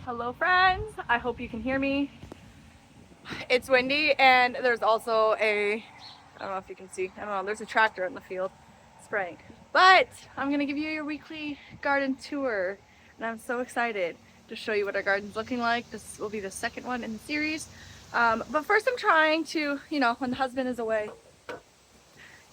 Hello friends, I hope you can hear me. It's windy and there's also I don't know if you can see, there's a tractor in the field spraying. But I'm gonna give you your weekly garden tour and I'm so excited to show you what our garden's looking like. This will be the second one in the series. But first I'm trying to, when the husband is away,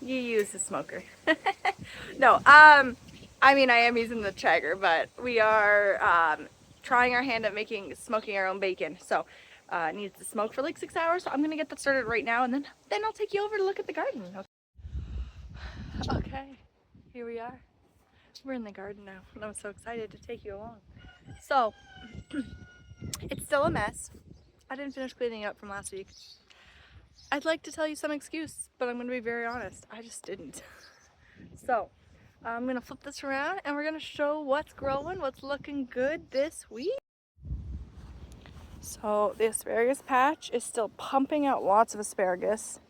you use the smoker. No, I am using the Traeger, but we are trying our hand at smoking our own bacon. So it needs to smoke for like 6 hours. So I'm gonna get that started right now, and then I'll take you over to look at the garden. Okay, here we are. We're in the garden now, and I'm so excited to take you along. So it's still a mess. I didn't finish cleaning it up from last week. I'd like to tell you some excuse, but I'm gonna be very honest. I just didn't. So I'm gonna flip this around and we're gonna show what's growing, what's looking good this week. So the asparagus patch is still pumping out lots of asparagus.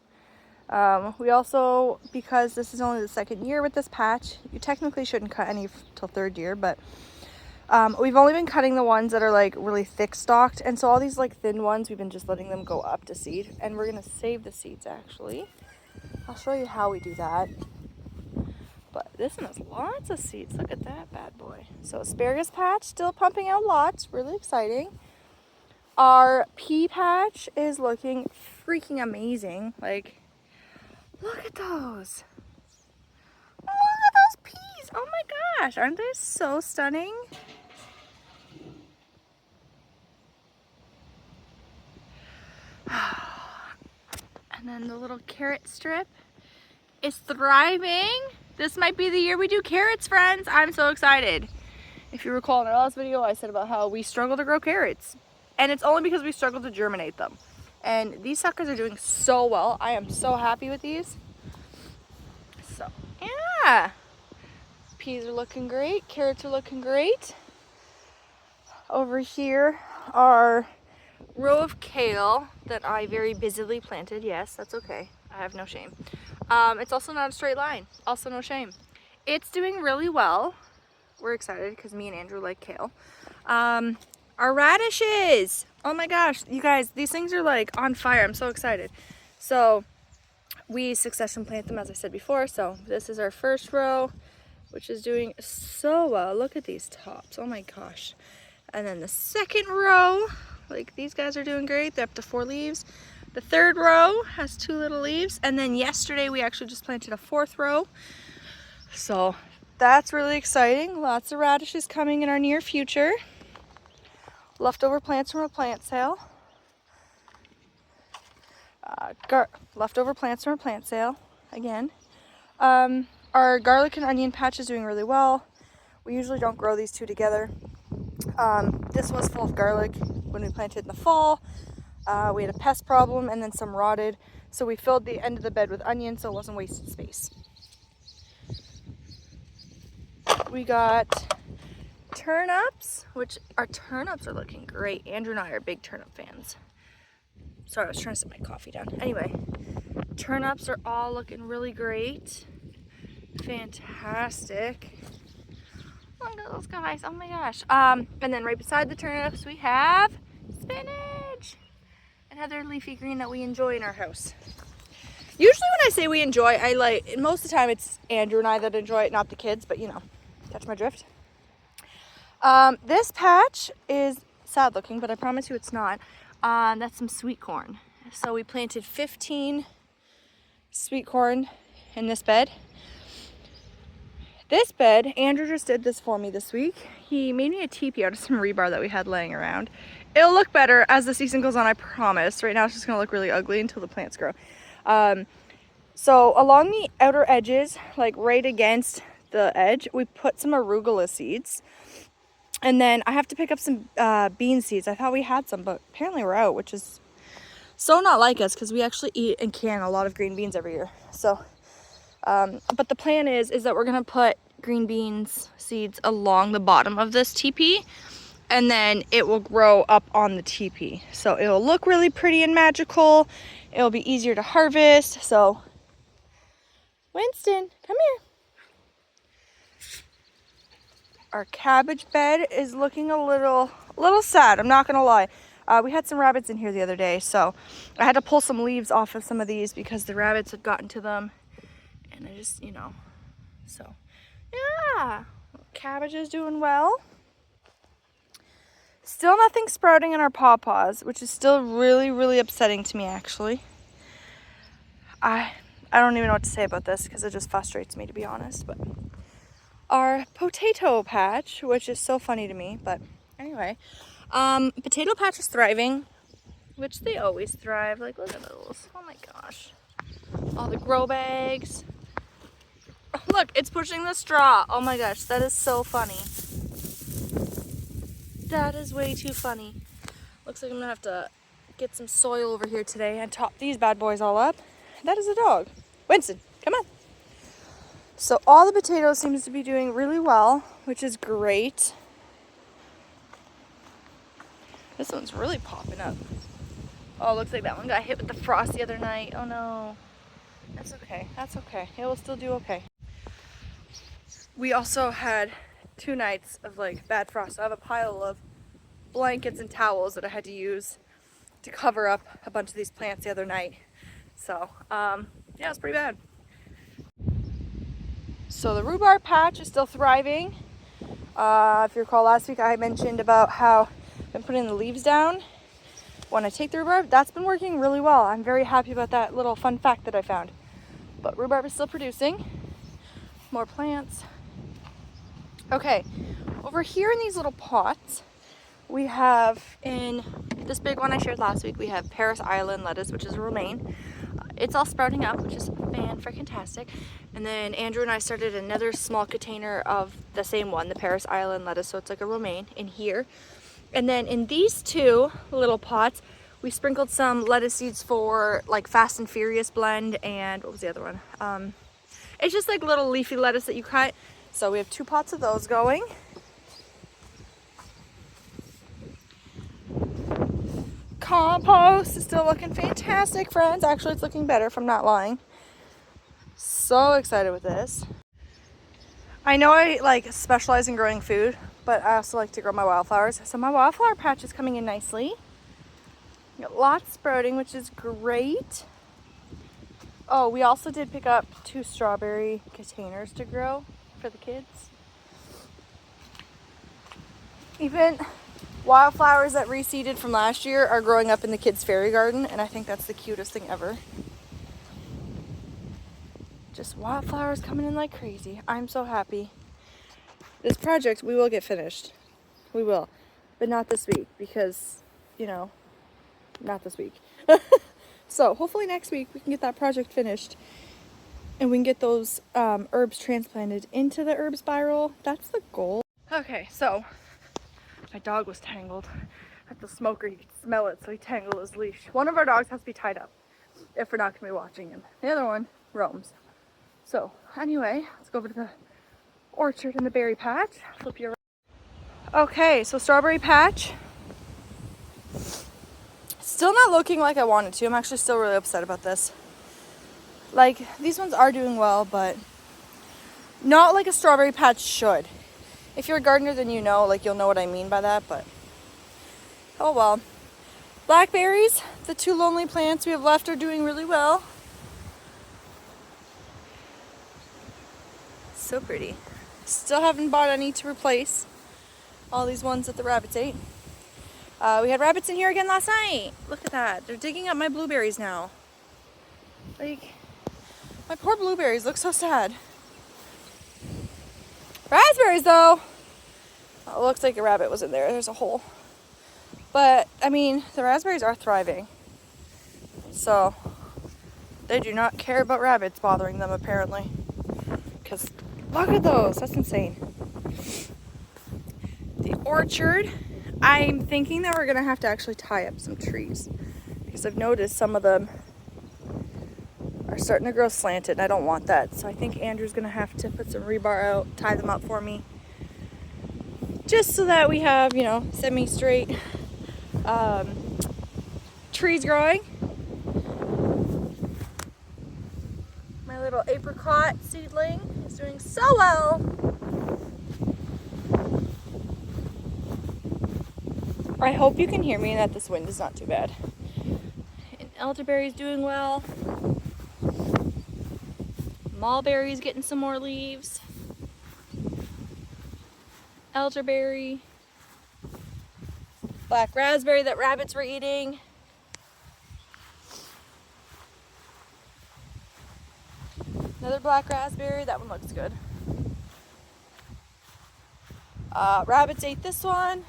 We also, because this is only the second year with this patch, you technically shouldn't cut any till third year, but we've only been cutting the ones that are like really thick stalked, and so all these like thin ones, we've been just letting them go up to seed, and we're gonna save the seeds actually. I'll show you how we do that. But this one has lots of seeds. Look at that bad boy. So asparagus patch still pumping out lots, really exciting. Our pea patch is looking freaking amazing. Like, look at those. Look at those peas. Oh my gosh, aren't they so stunning? And then the little carrot strip is thriving. This might be the year we do carrots, friends. I'm so excited. If you recall in our last video, I said about how we struggle to grow carrots. And it's only because we struggle to germinate them. And these suckers are doing so well. I am so happy with these. So, yeah. Peas are looking great. Carrots are looking great. Over here are row of kale that I very busily planted. Yes, that's okay. I have no shame. It's also not a straight line. Also no shame. It's doing really well. We're excited because me and Andrew like kale. Our radishes. Oh my gosh, you guys, these things are like on fire. I'm so excited. So we succession plant them, as I said before. So this is our first row, which is doing so well. Look at these tops. Oh my gosh. And then the second row, like these guys are doing great. They're up to 4 leaves. The third row has 2 little leaves. And then yesterday we actually just planted a 4th row. So that's really exciting. Lots of radishes coming in our near future. Leftover plants from a plant sale. Leftover plants from a plant sale again. Our garlic and onion patch is doing really well. We usually don't grow these two together. This was full of garlic when we planted in the fall. We had a pest problem and then some rotted, so we filled the end of the bed with onion so it wasn't wasted space. We got turnips, which our turnips are looking great. Andrew and I are big turnip fans. Sorry, I was trying to set my coffee down. Anyway, turnips are all looking really great. Fantastic. Look at those guys. Oh my gosh. And then right beside the turnips we have spinach. Another leafy green that we enjoy in our house. Usually when I say we enjoy, most of the time it's Andrew and I that enjoy it, not the kids, but catch my drift. This patch is sad looking, but I promise you it's not. That's some sweet corn. So we planted 15 sweet corn in this bed. This bed, Andrew just did this for me this week. He made me a teepee out of some rebar that we had laying around. It'll look better as the season goes on, I promise. Right now it's just gonna look really ugly until the plants grow. So along the outer edges, like right against the edge, we put some arugula seeds. And then I have to pick up some bean seeds. I thought we had some, but apparently we're out, which is so not like us because we actually eat and can a lot of green beans every year. So, but the plan is that we're gonna put green beans seeds along the bottom of this teepee, and then it will grow up on the teepee. So it'll look really pretty and magical. It'll be easier to harvest. So, Winston, come here. Our cabbage bed is looking a little sad, I'm not gonna lie. We had some rabbits in here the other day, so I had to pull some leaves off of some of these because the rabbits had gotten to them. And I just, so yeah, cabbage is doing well. Still nothing sprouting in our pawpaws, which is still really upsetting to me, actually. I don't even know what to say about this because it just frustrates me, to be honest. But our potato patch, which is so funny to me, but anyway, potato patch is thriving, which they always thrive. Like, look at those. Oh my gosh. All the grow bags. Look, it's pushing the straw. Oh my gosh, that is so funny. That is way too funny. Looks like I'm gonna have to get some soil over here today and top these bad boys all up. That is a dog. Winston, come on. So all the potatoes seems to be doing really well, which is great. This one's really popping up. Oh, looks like that one got hit with the frost the other night. Oh no. That's okay. That's okay. It will still do okay. We also had 2 nights of like bad frost. I have a pile of blankets and towels that I had to use to cover up a bunch of these plants the other night. So, yeah, it's pretty bad. So the rhubarb patch is still thriving. If you recall last week, I mentioned about how I've been putting the leaves down when I take the rhubarb. That's been working really well. I'm very happy about that little fun fact that I found. But rhubarb is still producing more plants. Okay, over here in these little pots, we have, in this big one I shared last week, we have Paris Island lettuce, which is a romaine. It's all sprouting up, which is fan-freaking-tastic. And then Andrew and I started another small container of the same one, the Paris Island lettuce, so it's like a romaine in here. And then in these 2 little pots, we sprinkled some lettuce seeds for like Fast and Furious blend, and what was the other one? It's just like little leafy lettuce that you cut. So we have 2 pots of those going. Compost is still looking fantastic, friends. Actually, it's looking better if I'm not lying. So excited with this. I know I like specialize in growing food, but I also like to grow my wildflowers. So my wildflower patch is coming in nicely. Got lots sprouting, which is great. Oh, we also did pick up 2 strawberry containers to grow for the kids. Even wildflowers that reseeded from last year are growing up in the kids' fairy garden, and I think that's the cutest thing ever. Just wildflowers coming in like crazy. I'm so happy. This project, we will get finished. We will. But not this week because, not this week. So hopefully next week we can get that project finished and we can get those herbs transplanted into the herb spiral. That's the goal. Okay, so my dog was tangled at the smoker. You could smell it, so he tangled his leash. One of our dogs has to be tied up if we're not going to be watching him. The other one roams. So anyway, let's go over to the orchard and the berry patch. Flip you around. Okay, so strawberry patch. Still not looking like I wanted to. I'm actually still really upset about this. Like, these ones are doing well, but not like a strawberry patch should. If you're a gardener, then you'll know what I mean by that, but oh well. Blackberries, the 2 lonely plants we have left, are doing really well. So pretty. Still haven't bought any to replace all these ones that the rabbits ate. We had rabbits in here again last night. Look at that. They're digging up my blueberries now. Like, my poor blueberries look so sad. Raspberries, though. Oh, it looks like a rabbit was in there. There's a hole. But, I mean, the raspberries are thriving. So, they do not care about rabbits bothering them, apparently. Because, look at those. That's insane. The orchard. I'm thinking that we're going to have to actually tie up some trees. Because I've noticed some of them are starting to grow slanted. And I don't want that. So I think Andrew's going to have to put some rebar out, tie them up for me. Just so that we have, semi-straight trees growing. My little apricot seedling is doing so well. I hope you can hear me and that this wind is not too bad. And elderberry's doing well. Mulberry's getting some more leaves. Elderberry. Black raspberry that rabbits were eating. Another black raspberry, that one looks good. Rabbits ate this one.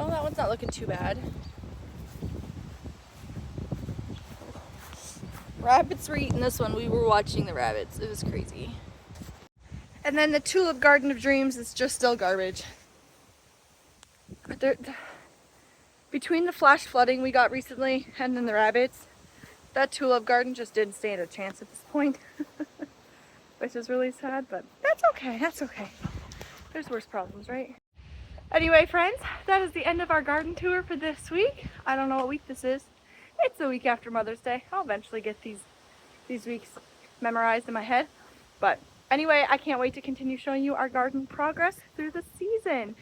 Oh, that one's not looking too bad. Rabbits were eating this one. We were watching the rabbits. It was crazy. And then the tulip garden of dreams is just still garbage. Between the flash flooding we got recently and then the rabbits, that tulip garden just didn't stand a chance at this point. Which is really sad, but that's okay. That's okay. There's worse problems, right? Anyway, friends, that is the end of our garden tour for this week. I don't know what week this is. It's the week after Mother's Day. I'll eventually get these weeks memorized in my head. But anyway, I can't wait to continue showing you our garden progress through the season.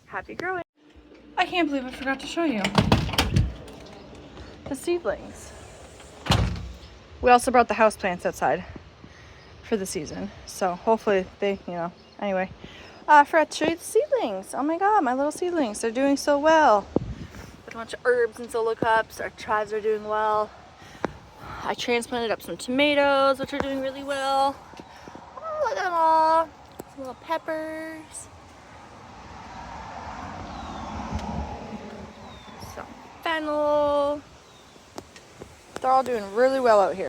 Happy growing. I can't believe I forgot to show you the seedlings. We also brought the houseplants outside for the season. So hopefully they, anyway. I forgot to show you the seedlings. Oh my god, my little seedlings. They're doing so well. With a bunch of herbs and solo cups. Our chives are doing well. I transplanted up some tomatoes, which are doing really well. Oh, look at them all. Some little peppers. Some fennel. They're all doing really well out here.